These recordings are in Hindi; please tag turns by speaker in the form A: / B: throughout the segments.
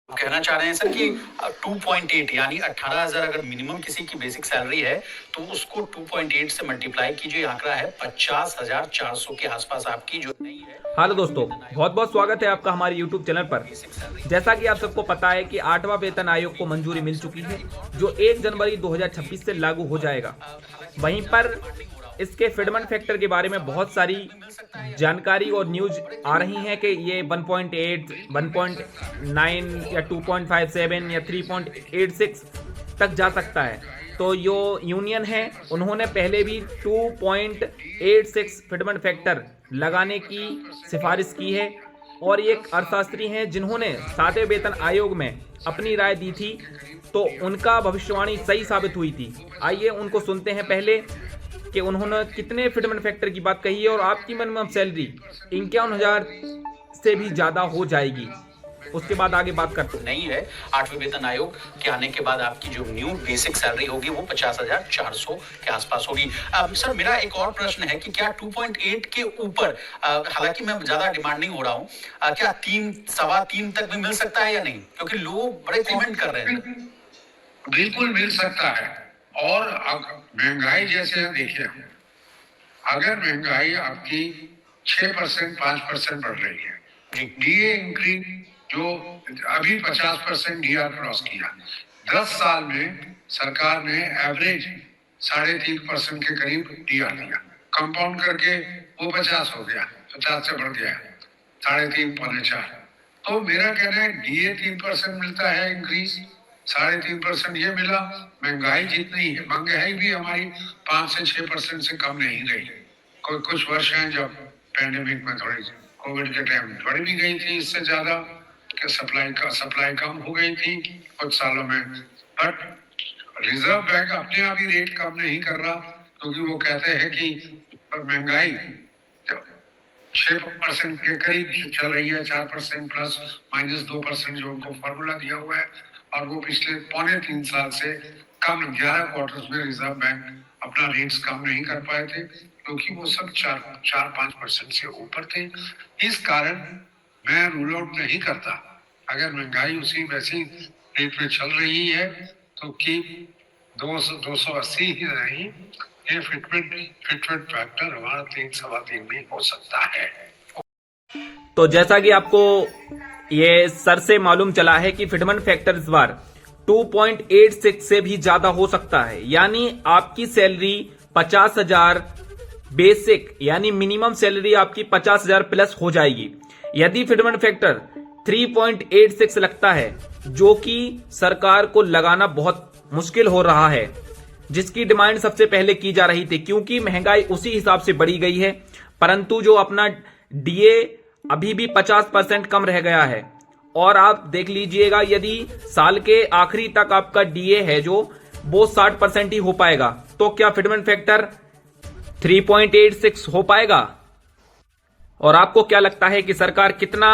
A: कहना चाह रहे हैं सर कि 2.8 यानी 18,000 अगर मिनिमम किसी की बेसिक सैलरी है तो उसको 2.8 से मल्टीप्लाई कीजिए। आंकड़ा है 50,400 के आसपास आपकी जो नई है।
B: हेलो दोस्तों, बहुत बहुत स्वागत है आपका हमारे YouTube चैनल पर। जैसा कि आप सबको पता है कि 8वां वेतन आयोग को मंजूरी मिल चुकी है जो 1 जनवरी 2026 से लागू हो जाएगा। वहीं पर इसके फिटमेंट फैक्टर के बारे में बहुत सारी जानकारी और न्यूज आ रही हैं कि ये 1.8, 1.9 या 2.57 या 3.86 तक जा सकता है। तो जो यूनियन है उन्होंने पहले भी 2.86 फिटमेंट फैक्टर लगाने की सिफारिश की है और एक अर्थशास्त्री हैं जिन्होंने 7वें वेतन आयोग में अपनी राय दी थी, तो उनका भविष्यवाणी सही साबित हुई थी। आइए उनको सुनते हैं पहले कि उन्होंने कितने फिटमेंट फैक्टर की बात कही है और आपकी मिनिमम सैलरी 51,000 से भी ज़्यादा हो जाएगी। उसके बाद आगे बात करते
A: नहीं है। 8वें वेतन आयोग के आने के बाद आपकी जो न्यू बेसिक सैलरी होगी वो 50,400 के आसपास होगी। सर मेरा एक और प्रश्न है कि क्या 2.8 के ऊपर, हालांकि मैं ज्यादा डिमांडिंग हो रहा हूँ, क्या 3.3 तक भी मिल सकता है या नहीं? क्योंकि लोग बड़े कमेंट कर रहे हैं।
C: बिल्कुल मिल सकता है। और महंगाई जैसे देखिए, अगर महंगाई आपकी 6% 5% बढ़ रही है, डीए इंक्रीज जो अभी 50% डीआर क्रॉस किया, 10 साल में सरकार ने एवरेज 3.5% के करीब डीआर दिया, कंपाउंड करके वो 50 हो गया, 50 से बढ़ गया 3.5 पौने 4। तो मेरा कहना है डीए 3% मिलता है इंक्रीज, 3.5% ये मिला। महंगाई जितनी है, महंगाई भी हमारी 5 से 6% से कम नहीं गई। कुछ वर्ष हैं जब पैंडेमिक में थोड़ी कोविड के टाइम बढ़ भी गई थी इससे ज्यादा, कि सप्लाई कम हो गई थी कुछ सालों में। बट रिजर्व बैंक अपने आप ही रेट कम नहीं कर रहा, क्योंकि वो कहते हैं कि महंगाई 6% के करीब चल रही है, 4% प्लस माइनस 2% जो उनको फॉर्मूला दिया हुआ है। और वो पिछले 3.25 साल से कम 11 क्वार्टर्स में रिजर्व बैंक अपना रेट्स कम नहीं कर पाए थे, क्योंकि वो सब 4-5% से ऊपर थे। इस कारण मैं रूल आउट नहीं करता, अगर महंगाई उसी वैसी रेट में चल रही है तो कि 280 ही नहीं, ये फिटमेंट फैक्टर हमारा 3-3.25 भी हो सकता है।
B: तो जैसा कि आपको ये सर से मालूम चला है कि फिटमेंट फैक्टर इस बार 2.86 से भी ज्यादा हो सकता है, यानी आपकी सैलरी 50,000 बेसिक यानी मिनिमम सैलरी आपकी 50,000 प्लस हो जाएगी यदि फिटमेंट फैक्टर 3.86 लगता है, जो कि सरकार को लगाना बहुत मुश्किल हो रहा है, जिसकी डिमांड सबसे पहले की जा रही थी, क्योंकि महंगाई उसी हिसाब से बढ़ी गई है। परंतु जो अपना डीए अभी भी 50% कम रह गया है। और आप देख लीजिएगा, यदि साल के आखिरी तक आपका डीए है जो वो 60% ही हो पाएगा, तो क्या फिटमेंट फैक्टर 3.86 हो पाएगा? और आपको क्या लगता है कि सरकार कितना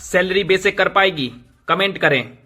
B: सैलरी बेसिक कर पाएगी? कमेंट करें।